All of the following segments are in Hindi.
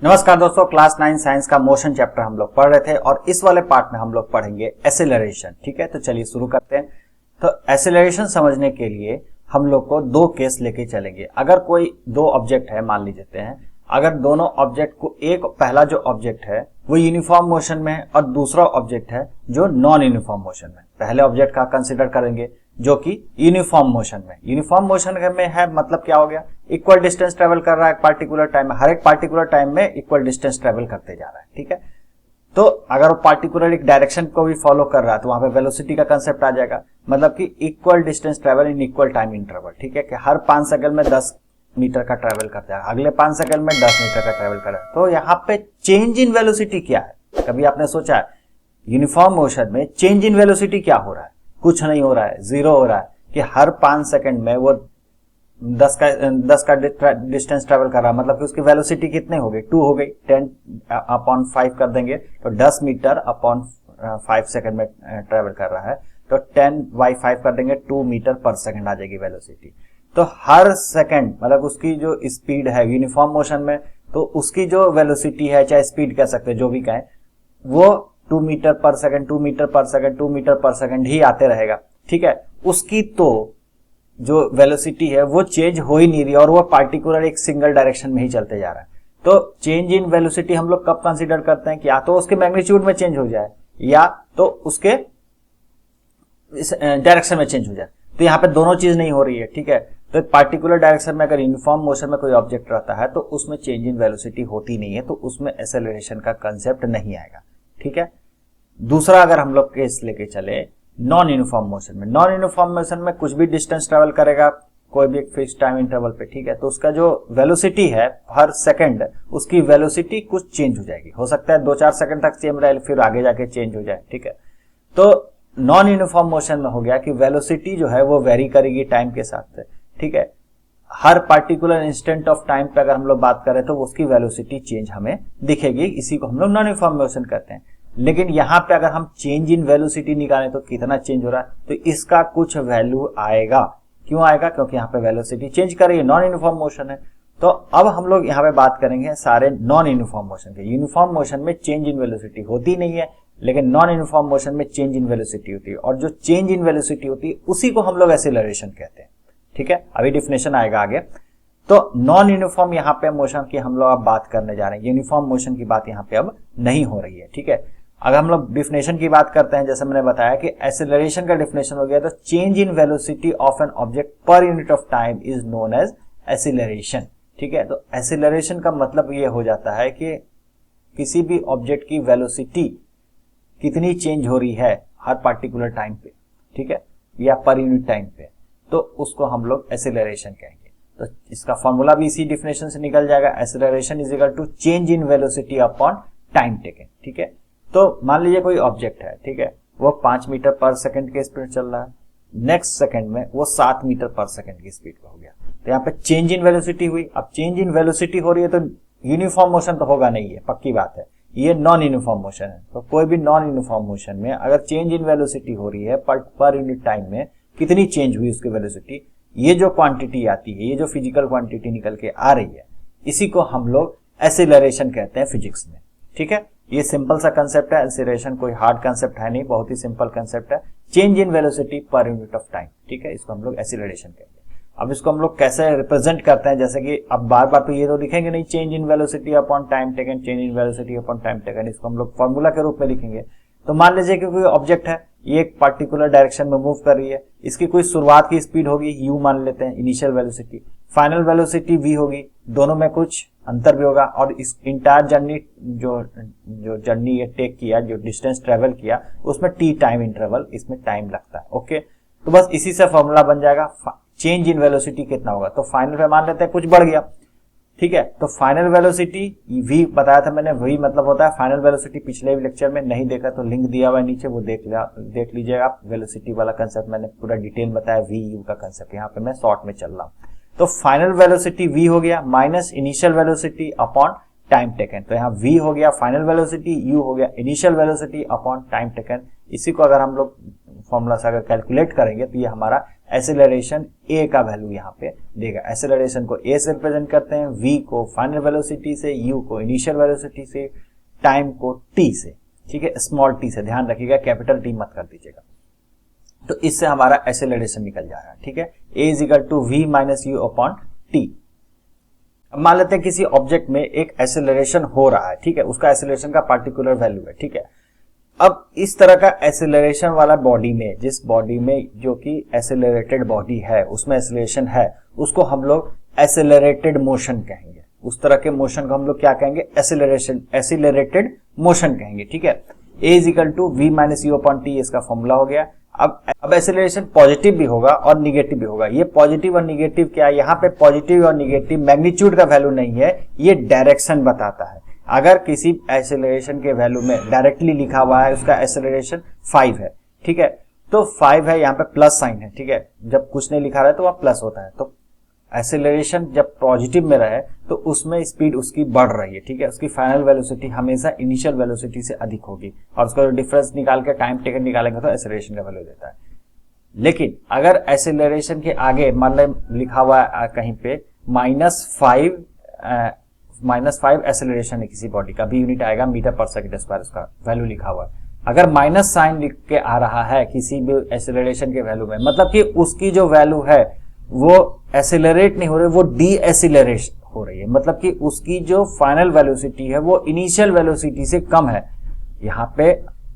नमस्कार दोस्तों, क्लास 9 साइंस का मोशन चैप्टर हम लोग पढ़ रहे थे और इस वाले पार्ट में हम लोग पढ़ेंगे एक्सेलरेशन। ठीक है, तो चलिए शुरू करते हैं। तो एक्सेलरेशन समझने के लिए हम लोग को दो केस लेके चलेंगे। अगर कोई दो ऑब्जेक्ट है, मान लीजिए हैं, अगर दोनों ऑब्जेक्ट को एक पहला जो ऑब्जेक्ट है वो यूनिफॉर्म मोशन में है और दूसरा ऑब्जेक्ट है जो नॉन यूनिफॉर्म मोशन में। पहले ऑब्जेक्ट का कंसिडर करेंगे जो कि यूनिफॉर्म मोशन में। यूनिफॉर्म मोशन में है मतलब क्या हो गया, इक्वल डिस्टेंस ट्रेवल कर रहा है एक पार्टिकुलर टाइम में, हर एक पार्टिकुलर टाइम में इक्वल डिस्टेंस ट्रेवल करते जा रहा है। ठीक है, तो अगर वो पार्टिकुलर एक डायरेक्शन को भी फॉलो कर रहा है तो वहां पे वेलोसिटी का कंसेप्ट आ जाएगा, मतलब कि equal distance travel in equal time interval. ठीक है, कि हर 5 सेकंड में 10 मीटर का ट्रेवल करता है, अगले 5 सेकंड में 10 मीटर का ट्रेवल कर रहा है। तो यहाँ पे चेंज इन वेलोसिटी क्या है, कभी आपने सोचा है यूनिफॉर्म मोशन में चेंज इन वेलोसिटी क्या हो रहा है? कुछ नहीं हो रहा है, जीरो हो रहा है कि हर 5 सेकंड में वो 10 का डिस्टेंस ट्रेवल कर रहा है, मतलब कि उसकी वेलोसिटी कितने हो गई, 2 हो गई। 10/5 कर देंगे तो 10 मीटर अपॉन 5 सेकंड में ट्रेवल कर रहा है, तो 10/5 कर देंगे, 2 मीटर पर सेकंड आ जाएगी वेलोसिटी। तो हर सेकंड मतलब उसकी जो स्पीड है यूनिफॉर्म मोशन में, तो उसकी जो वेलोसिटी है, चाहे स्पीड कह सकते हैं, जो भी कहें, वो 2 metre per second 2 metre per second 2 metre per second ही आते रहेगा। ठीक है, उसकी तो जो वेलोसिटी है वो चेंज हो ही नहीं रही और वो पार्टिकुलर एक सिंगल डायरेक्शन में ही चलते जा रहा है। तो चेंज इन वेलोसिटी हम लोग कब कंसीडर करते हैं कि या तो उसके मैग्नीट्यूड में चेंज हो जाए या तो उसके डायरेक्शन में चेंज हो जाए। तो यहाँ पे दोनों चीज नहीं हो रही है। ठीक है, तो एक पार्टिकुलर डायरेक्शन में अगर यूनिफॉर्म मोशन में कोई ऑब्जेक्ट रहता है तो उसमें चेंज इन वेलोसिटी होती नहीं है, तो उसमें एक्सेलरेशन का कंसेप्ट नहीं आएगा। ठीक है, दूसरा अगर हम लोग केस लेके चले नॉन यूनिफॉर्म मोशन में, नॉन यूनिफॉर्म मोशन में कुछ भी डिस्टेंस ट्रेवल करेगा कोई भी एक फिक्स टाइम इंटरवल पे। ठीक है, तो उसका जो वेलोसिटी है हर सेकंड, उसकी वेलोसिटी कुछ चेंज हो जाएगी। हो सकता है 2-4 सेकंड तक सेम रहे, फिर आगे जाके चेंज हो जाए। ठीक है, तो नॉन यूनिफॉर्म मोशन में हो गया कि वेलोसिटी जो है वो वेरी करेगी टाइम के साथ। ठीक है, हर पार्टिकुलर इंस्टेंट ऑफ टाइम पे अगर हम लोग बात करें तो उसकी वेलोसिटी चेंज हमें दिखेगी, इसी को हम लोग नॉन यूनिफॉर्म मोशन कहते हैं। लेकिन यहां पे अगर हम चेंज इन वेलोसिटी निकालें तो कितना चेंज हो रहा है, तो इसका कुछ वैल्यू आएगा। क्यों आएगा? क्योंकि यहाँ पे वेलोसिटी चेंज कर रही है, नॉन यूनिफॉर्म मोशन है। तो अब हम लोग यहाँ पे बात करेंगे सारे नॉन यूनिफॉर्म मोशन के। यूनिफॉर्म मोशन में चेंज इन वेलोसिटी होती नहीं है, लेकिन नॉन यूनिफॉर्म मोशन में चेंज इन वेलोसिटी होती है, और जो चेंज इन वेलोसिटी होती है उसी को हम लोग एक्सेलरेशन कहते हैं। ठीक है, अभी डिफिनेशन आएगा आगे। तो नॉन यूनिफॉर्म यहाँ पे मोशन की हम लोग अब बात करने जा रहे हैं, यूनिफॉर्म मोशन की बात यहाँ पे अब नहीं हो रही है। ठीक है, अगर हम लोग डिफिनेशन की बात करते हैं, जैसे मैंने बताया कि एक्सेलरेशन का डिफिनेशन हो गया, तो change in velocity of an object per unit of time is known as acceleration. ठीक है, तो एक्सेलरेशन का मतलब ये हो जाता है कि किसी भी ऑब्जेक्ट की वेलोसिटी कितनी चेंज हो रही है हर पार्टिकुलर टाइम पे, ठीक है, या पर यूनिट टाइम पे, तो उसको हम लोग एक्सेलरेशन कहेंगे। तो इसका फॉर्मूला भी इसी डिफिनेशन से निकल जाएगा, acceleration is equal to change in velocity upon time taken. ठीक है, तो मान लीजिए कोई ऑब्जेक्ट है, ठीक है, वो 5 मीटर पर सेकंड के स्पीड चल रहा है, नेक्स्ट सेकंड में वो 7 मीटर पर सेकंड की स्पीड का हो गया, तो यहाँ पे चेंज इन वेलोसिटी हुई। अब चेंज इन वेलोसिटी हो रही है तो यूनिफॉर्म मोशन तो होगा नहीं, है पक्की बात है, ये नॉन यूनिफॉर्म मोशन है। तो कोई भी नॉन यूनिफॉर्म मोशन में अगर चेंज इन वेलोसिटी हो रही है पर यूनिट टाइम में कितनी चेंज हुई उसकी वेलोसिटी, ये जो क्वांटिटी आती है, ये जो फिजिकल क्वांटिटी निकल के आ रही है, इसी को हम लोग एक्सेलरेशन कहते हैं फिजिक्स में। ठीक है, ये सिंपल सा कंसेप्ट है, एक्सेलरेशन कोई हार्ड कंसेप्ट है नहीं, बहुत ही सिंपल कंसेप्ट है, चेंज इन वेलोसिटी पर यूनिट ऑफ टाइम। ठीक है, इसको हम लोग एक्सेलरेशन कहेंगे। अब इसको हम लोग कैसे रिप्रेजेंट करते हैं, जैसे कि अब बार बार तो ये तो लिखेंगे नहीं, change in velocity upon time taken, change in velocity upon time taken, इसको हम लोग फॉर्मूला के रूप में लिखेंगे। तो मान लीजिए कि कोई ऑब्जेक्ट है, ये एक पार्टिकुलर डायरेक्शन में मूव कर रही है, इसकी कोई शुरुआत की स्पीड होगी u मान लेते हैं, initial velocity, final velocity v होगी, दोनों में कुछ अंतर भी होगा, और इस इंटायर जर्नी जो जर्नी ये टेक किया, जो डिस्टेंस ट्रेवल किया, उसमें t टाइम इंटरवल, इसमें टाइम लगता है। ओके, तो बस इसी से फॉर्मूला बन जाएगा चेंज इन वेलोसिटी कितना होगा, तो फाइनल पे मान लेते हैं कुछ बढ़ गया। ठीक है, तो फाइनल वेलोसिटी v बताया था मैंने, वही मतलब होता है फाइनल वेलोसिटी। पिछले लेक्चर में नहीं देखा तो लिंक दिया हुआ है नीचे, वो देख लीजिएगा आप। वेलोसिटी वाला कंसेप्ट मैंने पूरा डिटेल बताया, v u का कंसेप्ट, यहाँ पे मैं शॉर्ट में चल रहा हूँ। तो फाइनल वेलोसिटी v हो गया minus initial velocity upon time taken, तो यहाँ v हो गया फाइनल वेलोसिटी, u हो गया initial velocity upon time taken. इसी को अगर हम लोग फॉर्मूला से अगर कैलकुलेट करेंगे तो ये हमारा एसेलरेशन ए का वैल्यू यहाँ पे देगा। एसेलरेशन को ए से रिप्रेजेंट करते हैं, वी को फाइनल वेलोसिटी से, यू को इनिशियल वेलोसिटी से, टाइम को टी से, ठीक है, स्मॉल टी से, ध्यान रखिएगा कैपिटल टी मत कर दीजिएगा। तो इससे हमारा एसेलरेशन निकल जा रहा है, ठीक है, a is equal to v minus u upon t. अब मान लेते हैं किसी ऑब्जेक्ट में एक एसेलरेशन हो रहा है, ठीक है, उसका एसेलरेशन का पार्टिकुलर वैल्यू है, ठीक है। अब इस तरह का एसेलरेशन वाला बॉडी में, जिस बॉडी में जो कि एसेलरेटेड बॉडी है उसमें एसेलरेशन है, उसको हम लोग एसेलरेटेड मोशन कहेंगे। उस तरह के मोशन को हम लोग क्या कहेंगे, एसेलरेटेड मोशन कहेंगे, ठीक है। A is equal to v minus u upon t, इसका फॉर्मूला हो गया। अब एसेलरेशन पॉजिटिव भी होगा और निगेटिव भी होगा। ये पॉजिटिव और निगेटिव क्या है, यहाँ पे पॉजिटिव और निगेटिव मैग्नीट्यूड का वैल्यू नहीं है, ये डायरेक्शन बताता है। अगर किसी एसेलरेशन के वैल्यू में डायरेक्टली लिखा हुआ है उसका एसेलरेशन 5 है, ठीक है, तो 5 है, यहाँ पे प्लस साइन है, ठीक है, जब कुछ नहीं लिखा रहा है तो वह प्लस होता है। तो एसेलरेशन जब पॉजिटिव में रहे तो उसमें स्पीड उसकी बढ़ रही है, ठीक है, उसकी फाइनल वेलोसिटी हमेशा इनिशियल वेलोसिटी से अधिक होगी और उसका डिफरेंस निकाल के टाइम टेकन निकालेंगे तो एसेलरेशन का वैल्यू देता है। लेकिन अगर एसेलरेशन के आगे मान लो लिखा हुआ है कहीं पे -5 एसेलरेशन है किसी बॉडी का, भी यूनिट आएगा मीटर पर सेकंड स्क्वायर, उसका वैल्यू लिखा हुआ है। अगर माइनस साइन लिख के आ रहा है किसी भी एसेलरेशन के वैल्यू में, मतलब कि उसकी जो वैल्यू है वो एसेलरेट नहीं हो रही, वो डी एसेलरेट हो रही है, मतलब कि उसकी जो फाइनल वेलोसिटी है वो इनिशियल वेलोसिटी से कम है। यहाँ पे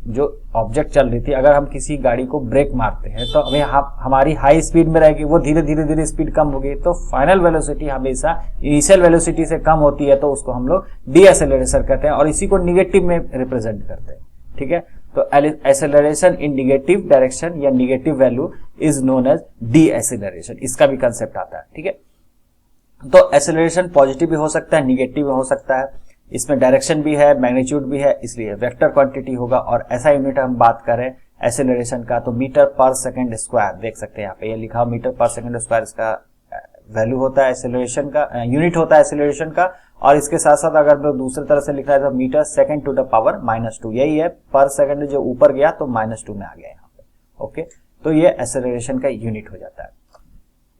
जो ऑब्जेक्ट चल रही थी, अगर हम किसी गाड़ी को ब्रेक मारते हैं तो हमें हमारी हाई स्पीड में रहेगी, वो धीरे धीरे स्पीड कम होगी, तो फाइनल वेलोसिटी हमेशा इनिशियल वेलोसिटी से कम होती है, तो उसको हम लोग डी एसेलरेशन कहते हैं और इसी को निगेटिव में रिप्रेजेंट करते हैं, ठीक है। तो एसेलरेशन इन निगेटिव डायरेक्शन या negative value is known as deceleration, इसका भी कंसेप्ट आता है, ठीक है। तो एसेलरेशन पॉजिटिव भी हो सकता है, निगेटिव भी हो सकता है, इसमें डायरेक्शन भी है, मैग्नीट्यूड भी है, इसलिए वेक्टर क्वांटिटी होगा। और ऐसा यूनिट हम बात करें एसेलरेशन का तो मीटर पर सेकंड स्क्वायर, देख सकते हैं यहाँ पे ये लिखा हो मीटर पर सेकंड स्क्वायर, इसका वैल्यू होता है एसेलरेशन का, यूनिट होता है एसेलरेशन का। और इसके साथ साथ अगर मैं दूसरी तरह से लिखा है तो metre second to the power -2, यही है, पर सेकंड जो ऊपर गया तो -2 में आ गया यहाँ पे, ओके। तो ये एसेलरेशन का यूनिट हो जाता है।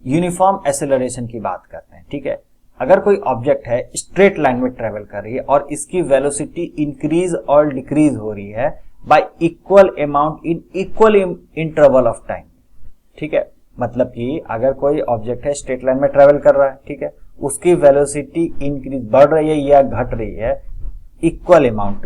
यूनिफॉर्म एसेलरेशन की बात करते हैं, ठीक है। अगर कोई ऑब्जेक्ट है स्ट्रेट लाइन में ट्रेवल कर रही है और इसकी वेलोसिटी इंक्रीज और डिक्रीज हो रही है by equal amount in equal interval of time, ठीक है, मतलब कि अगर कोई ऑब्जेक्ट है स्ट्रेट लाइन में ट्रेवल कर रहा है, ठीक है, उसकी वेलोसिटी इंक्रीज बढ़ रही है या घट रही है इक्वल अमाउंट,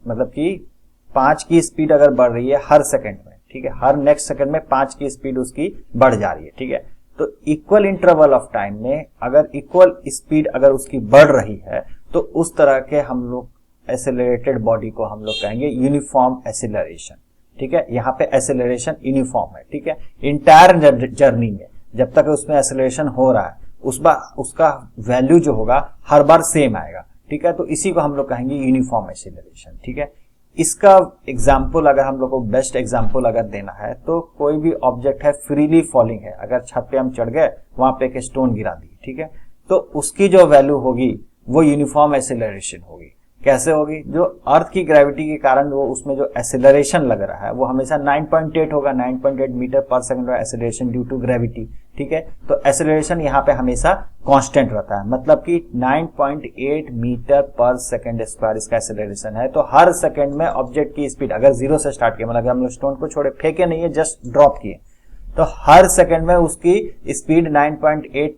मतलब कि 5 की स्पीड अगर बढ़ रही है हर सेकंड में, ठीक है, हर नेक्स्ट सेकंड में 5 की स्पीड उसकी बढ़ जा रही है, ठीक है। तो इक्वल इंटरवल ऑफ टाइम में अगर इक्वल स्पीड अगर उसकी बढ़ रही है तो उस तरह के हम लोग एसेलरेटेड बॉडी को हम लोग कहेंगे यूनिफॉर्म एसेलरेशन, ठीक है। यहाँ पे एसेलरेशन यूनिफॉर्म है, ठीक है, इंटायर जर्नी में जब तक उसमें एसेलरेशन हो रहा है उसका वैल्यू जो होगा हर बार सेम आएगा, ठीक है। तो इसी को हम लोग कहेंगे यूनिफॉर्म एसेलरेशन, ठीक है। इसका एग्जाम्पल अगर हम लोग को बेस्ट एग्जाम्पल अगर देना है तो कोई भी ऑब्जेक्ट है फ्रीली फॉलिंग है, अगर छत पे हम चढ़ गए वहां पे एक स्टोन गिरा दी, ठीक है, तो उसकी जो वैल्यू होगी वो यूनिफॉर्म एसेलरेशन होगी। कैसे होगी, जो अर्थ की ग्रेविटी के कारण वो उसमें जो एसेलरेशन लग रहा है वो हमेशा 9.8 होगा, 9.8 मीटर पर सेकंड का एसेलरेशन ड्यू टू ग्रेविटी, ठीक है। तो एसेलरेशन यहाँ पे हमेशा कांस्टेंट रहता है, मतलब कि 9.8 मीटर पर सेकंड स्क्वायर इसका एसेलरेशन है। तो हर सेकंड में ऑब्जेक्ट की स्पीड अगर 0 से स्टार्ट किया, मतलब हम लोग स्टोन को छोड़े, फेंके नहीं है, जस्ट ड्रॉप किए, तो हर सेकंड में उसकी स्पीड 9.8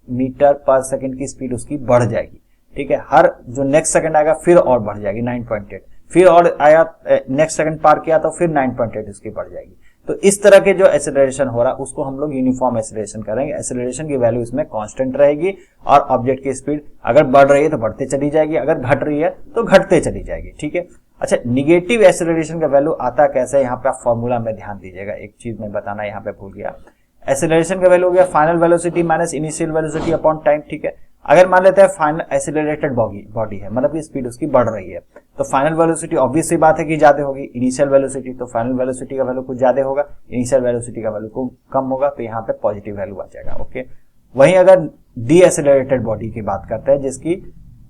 मीटर पर सेकंड की स्पीड उसकी बढ़ जाएगी, ठीक है। हर जो नेक्स्ट सेकंड आएगा फिर और बढ़ जाएगी 9.8, फिर और आया नेक्स्ट सेकंड पार किया तो फिर 9.8 उसकी बढ़ जाएगी। तो इस तरह के जो एसेलरेशन हो रहा है उसको हम लोग यूनिफॉर्म एसेलरेशन करेंगे। एसेलरेशन की वैल्यू इसमें कांस्टेंट रहेगी और ऑब्जेक्ट की स्पीड अगर बढ़ रही है तो बढ़ते चली जाएगी, अगर घट रही है तो घटते चली जाएगी, ठीक है। अच्छा, निगेटिव एसेलरेशन का वैल्यू आता कैसे, यहाँ पे आप फॉर्मूला में ध्यान दीजिएगा, एक चीज मैं बताना यहाँ पे भूल गया। एसेलरेशन का वैल्यू हो गया final velocity minus initial velocity upon time, ठीक है। अगर मान लेते हैं फाइनल एसेलरेटेड बॉडी है, मतलब कि स्पीड उसकी बढ़ रही है, तो फाइनल वेलोसिटी ऑब्वियस सी बात है कि ज्यादा होगी, इनिशियल वेलोसिटी, तो फाइनल वेलोसिटी का वैल्यू कुछ ज्यादा होगा, इनिशियल वेलोसिटी का वैल्यू को कम होगा, तो यहाँ पे पॉजिटिव वैल्यू आ जाएगा, ओके। वहीं अगर डी एसेलरेटेड बॉडी की बात करते हैं जिसकी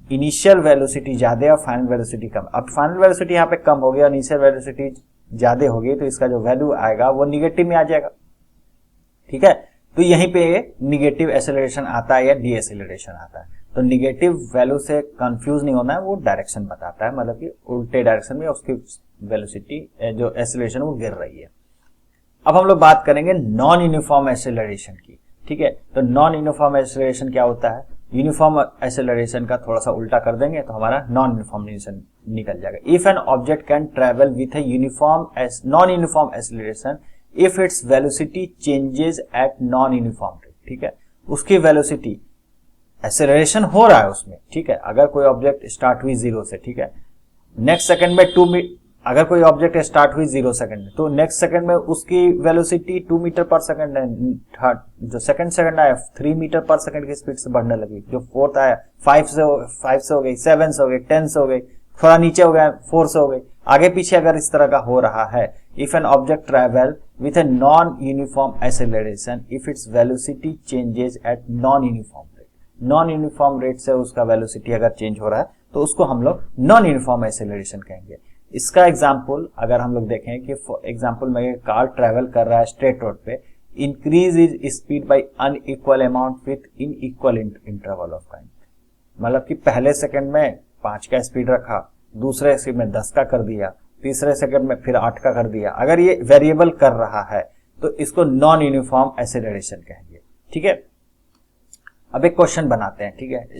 इनिशियल वेलोसिटी ज्यादा और फाइनल वेलोसिटी कम, अब फाइनल वेलोसिटी यहाँ पे कम होगी और इनिशियल वेलोसिटी ज्यादा होगी, तो इसका जो वैल्यू आएगा वो निगेटिव में आ जाएगा, ठीक है। तो यहीं पे निगेटिव एक्सेलरेशन आता है या डी एक्सेलरेशन आता है। तो निगेटिव वैल्यू से कंफ्यूज नहीं होना है, वो डायरेक्शन बताता है, मतलब कि उल्टे डायरेक्शन में उसकी वेलोसिटी जो एक्सेलरेशन वो गिर रही है। अब हम लोग बात करेंगे नॉन यूनिफॉर्म एक्सेलरेशन की, ठीक है। तो नॉन यूनिफॉर्म एक्सेलरेशन क्या होता है? यूनिफॉर्म एक्सेलरेशन का थोड़ा सा उल्टा कर देंगे तो हमारा नॉन यूनिफॉर्म निकल जाएगा। If an object can travel with a non uniform acceleration if its velocity changes at non uniform rate, ठीक है। उसकी वेलोसिटी एक्सेलरेशन हो रहा है उसमें, ठीक है। अगर कोई ऑब्जेक्ट स्टार्ट हुई 0 से, ठीक है, नेक्स्ट सेकंड में अगर कोई ऑब्जेक्ट स्टार्ट हुई 0 सेकंड में, तो नेक्स्ट सेकंड में उसकी वेलोसिटी 2 मीटर पर सेकंड है। जो सेकंड आया 3 मीटर पर सेकंड की स्पीड से बढ़ने लगी। जो फोर्थ आया 5 से हो गई, 7 से हो गई, 10 से हो गई, थोड़ा नीचे हो गया 4 से हो गई, आगे पीछे अगर इस तरह का हो रहा है। If an object travel with a non uniform acceleration if its velocity changes at non uniform rate, non uniform rate से उसका वेलोसिटी अगर चेंज हो रहा है तो उसको हम लोग नॉन यूनिफॉर्म एक्सेलरेशन कहेंगे। इसका एग्जाम्पल अगर हम लोग देखें कि फॉर एग्जाम्पल में कार ट्रेवल कर रहा है स्ट्रेट रोड पे, increase is speed bye unequal amount with inequal interval of time, मतलब कि पहले सेकंड में 5 का स्पीड रखा, दूसरे सेकंड में 10 का कर दिया, तीसरे सेकंड में फिर 8 का कर दिया। अगर ये वेरिएबल कर रहा है तो इसको नॉन यूनिफॉर्म एक्सेलरेशन कहेंगे, ठीक है। अब एक क्वेश्चन बनाते हैं, ठीक है।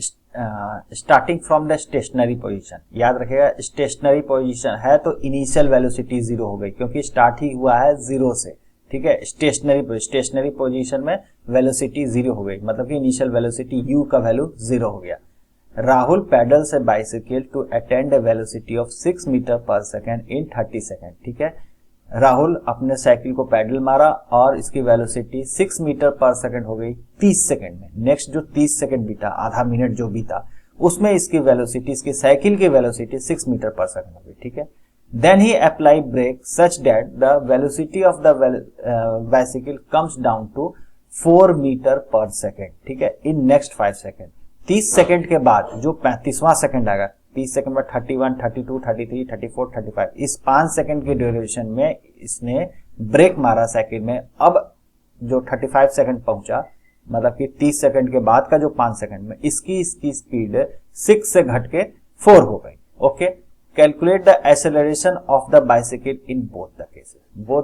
Starting from the stationary position, याद रखिएगा स्टेशनरी पोजीशन है तो इनिशियल वेलोसिटी 0 हो गई, क्योंकि स्टार्ट ही हुआ है 0 से, ठीक है। स्टेशनरी पोजीशन में वेलोसिटी 0 हो गई, मतलब कि इनिशियल वेलोसिटी u का वैल्यू 0 हो गया। Rahul pedals a bicycle to attend a velocity of 6 metre per second in 30 second, ठीक है। राहुल अपने साइकिल को पैडल मारा और इसकी वेलोसिटी 6 मीटर पर सेकंड हो गई 30 सेकंड में। नेक्स्ट जो 30 सेकंड बीता, आधा मिनट जो बीता, उसमें इसकी वेलोसिटी, इसकी साइकिल की वेलोसिटी 6 मीटर पर सेकंड हो गई, ठीक है। Then he apply brake such that the velocity of the bicycle comes down to 4 metre per second, ठीक है, इन नेक्स्ट 5 सेकंड। 30 सेकंड के बाद जो 35वां सेकंड आएगा, 30 सेकंड में 31, 32, 33, 34, 35, इस 5 सेकंड की ड्यूरेशन में इसने ब्रेक मारा साइकिल में। अब जो 35 सेकंड पहुंचा, मतलब कि 30 सेकंड के बाद का जो 5 सेकंड में इसकी स्पीड 6 से घट के 4 हो गई। Okay, calculate the acceleration of the bicycle in both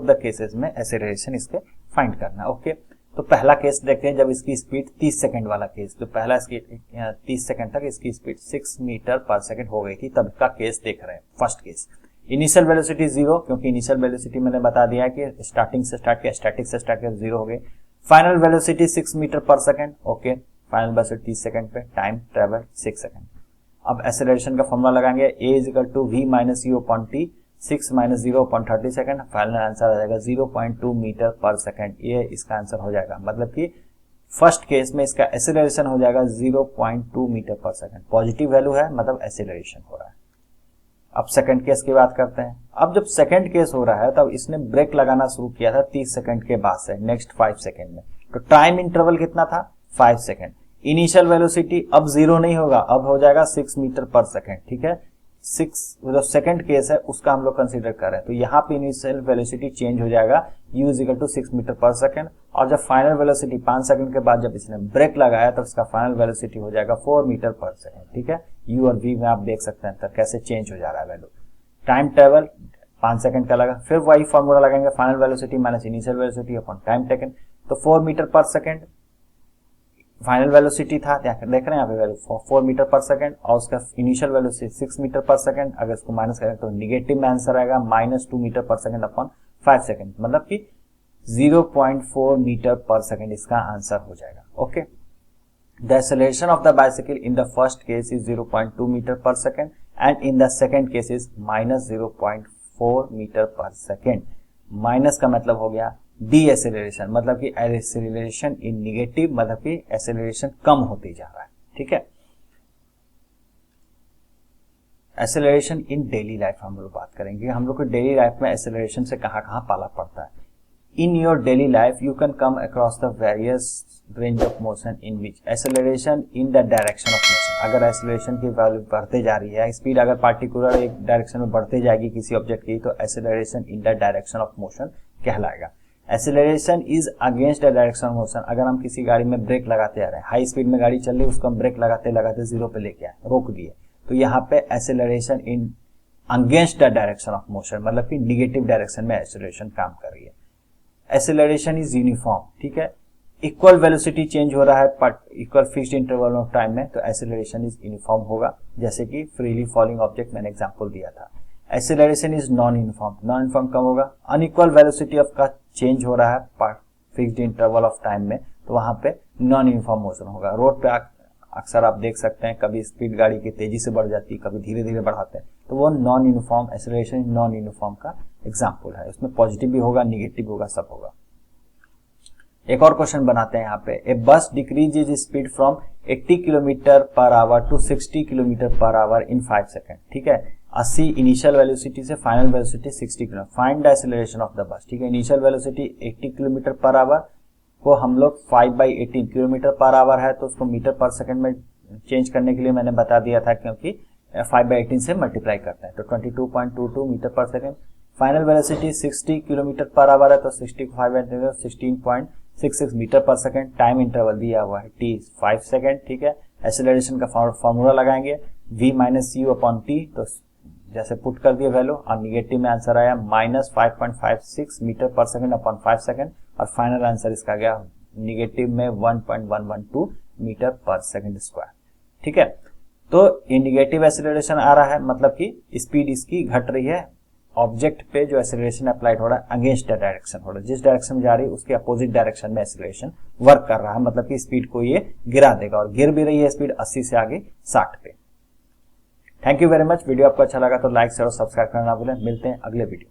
the cases में एक्सेलरेशन इसके फाइंड करना। ओके, तो पहला केस देखते हैं, जब इसकी स्पीड 30 सेकंड वाला केस, तो पहला इसकी 30 सेकंड तक इसकी स्पीड 6 मीटर पर सेकंड हो गई थी, तब का केस देख रहे हैं। फर्स्ट केस, इनिशियल वेलोसिटी 0, क्योंकि इनिशियल वेलोसिटी मैंने बता दिया है कि स्टार्टिंग से स्टार्ट किया, स्टैटिक से स्टार्ट किया, 0 हो गई। Final velocity 6 metre per second, okay, final velocity 30 second पे, टाइम ट्रेवल 6 सेकंड। अब एक्सेलरेशन का फॉर्मूला लगाएंगे, a = v - u upon t, 6 - 0 upon 30 second, final answer आ जाएगा 0.2 मीटर पर सेकंड। ये इसका आंसर हो जाएगा, मतलब कि फर्स्ट केस में इसका एक्सेलरेशन हो जाएगा 0.2 metre per second. Positive value है, मतलब एक्सेलरेशन हो रहा है। अब सेकंड केस की बात करते हैं। अब जब सेकंड केस हो रहा है तब इसने ब्रेक लगाना शुरू किया था 30 सेकंड के बाद से नेक्स्ट 5 सेकंड में, तो टाइम इंटरवल कितना था? 5 सेकंड। इनिशियल वेलोसिटी अब 0 नहीं होगा, अब हो जाएगा 6 मीटर पर सेकंड, ठीक है। 6 जो सेकंड केस है उसका हम लोग कंसीडर कर रहे हैं, तो यहाँ पे इनिशियल वेलोसिटी चेंज हो जाएगा u = 6 मीटर पर सेकंड, और जब फाइनल वेलोसिटी 5 सेकंड के बाद जब इसने ब्रेक लगाया तो इसका फाइनल वेलोसिटी हो जाएगा 4 मीटर पर सेकंड, ठीक है। u और v में आप देख सकते हैं तो कैसे चेंज हो जा रहा है वैल्यू। टाइम ट्रेवल 5 सेकंड का लगा, फिर वही फॉर्मूला लगाएंगे, final velocity minus initial velocity upon time taken, तो 4 metre per second final velocity था, देख रहे हैं यहाँ पे वैल्यू 4 मीटर पर सेकंड, और उसका initial velocity 6 metre per second. अगर इसको माइनस करें तो निगेटिव में आंसर आएगा -2 metre per second upon 5 second, मतलब कि 0.4 मीटर पर सेकंड इसका आंसर हो जाएगा। Okay, the acceleration of the bicycle in the first case is 0.2 metre per second and in the second case is -0.4 metre per second. Minus का मतलब हो गया डी एक्सेलरेशन, मतलब कि एक्सेलरेशन इन निगेटिव, मतलब कि एक्सेलरेशन कम होती जा रहा है, ठीक है। एक्सेलरेशन इन डेली लाइफ हम लोग बात करेंगे, हम लोग को डेली लाइफ में एक्सेलरेशन से कहाँ पाला पड़ता है। In your daily life you can come across the various range of motion in which acceleration in the direction of motion. अगर एक्सेलरेशन की वैल्यू बढ़ते जा रही है, स्पीड अगर पार्टिकुलर एक डायरेक्शन में बढ़ते जाएगी किसी ऑब्जेक्ट की, तो acceleration in the direction of motion कहलाएगा। Acceleration is against the direction of motion. अगर हम किसी गाड़ी में ब्रेक लगाते आ रहे हैं, हाई स्पीड में गाड़ी चल रही है, उसको हम ब्रेक लगाते लगाते जीरो पे लेके आए, रोक दिए, तो यहाँ पे acceleration in against the direction of motion, मतलब कि निगेटिव डायरेक्शन में एक्सेलरेशन काम कर रही है। एक्सेलरेशन इज यूनिफॉर्म, ठीक है, इक्वल वेलोसिटी चेंज हो रहा है but equal fixed interval of time में, तो एक्सेलरेशन इज यूनिफॉर्म होगा, जैसे कि फ्रीली फॉलिंग ऑब्जेक्ट मैंने एग्जांपल दिया था। Acceleration is non uniform, non uniform कब होगा, अनइक्वल वेलोसिटी ऑफ का चेंज हो रहा है फिक्स्ड इंटरवल ऑफ टाइम में, तो वहां पे नॉन यूनिफॉर्म मोशन होगा। रोड पे अक्सर आप देख सकते हैं, कभी स्पीड गाड़ी की तेजी से बढ़ जाती है, कभी धीरे धीरे बढ़ाते हैं, तो वो non uniform, acceleration non uniform का एग्जाम्पल है। उसमें पॉजिटिव भी होगा, निगेटिव होगा, सब होगा। एक और क्वेश्चन बनाते हैं यहाँ पे, a bus decrease is speed from 80 kilometre per hour to 60 kilometre per hour in 5 second, ठीक है। 80 इनिशियल वेलोसिटी से final velocity 60 kilometre, find the acceleration of the bus, ठीक है। Initial velocity 80 kilometre per hour को हम लोग 5/18 किलोमीटर पर आवर है, तो उसको मीटर पर सेकंड में चेंज करने के लिए मैंने बता दिया था, क्योंकि 5/18 से मल्टीप्लाई करते हैं, तो 22.22 metre per second. Final velocity 60 kilometre per our है, तो 60 को 5/18 16.66 metre per second. Time interval दिया हुआ है t 5 सेकंड, ठीक है। एक्सेलरेशन का फॉर्मूला लगाएंगे v minus u upon t, तो जैसे पुट कर दिया वैल्यू, और निगेटिव में आंसर आया -5.56 metre per second upon 5 second, और फाइनल आंसर इसका गया निगेटिव में 1.112 मीटर पर सेकंड स्क्वायर, ठीक है। तो ये निगेटिव एक्सेलरेशन आ रहा है, मतलब कि स्पीड इसकी घट रही है, ऑब्जेक्ट पे जो एक्सेलरेशन अप्लाइड हो रहा है अगेंस्ट द डायरेक्शन हो रहा है, जिस डायरेक्शन में जा रही है उसके अपोजिट डायरेक्शन में एक्सेलरेशन वर्क कर रहा है, मतलब कि स्पीड को ये गिरा देगा, और गिर भी रही है स्पीड 80 से आगे 60 पे। Thank you very much. Video आपको अच्छा लगा तो लाइक शेयर और सब्सक्राइब करना ना भूलें। मिलते हैं अगले वीडियो।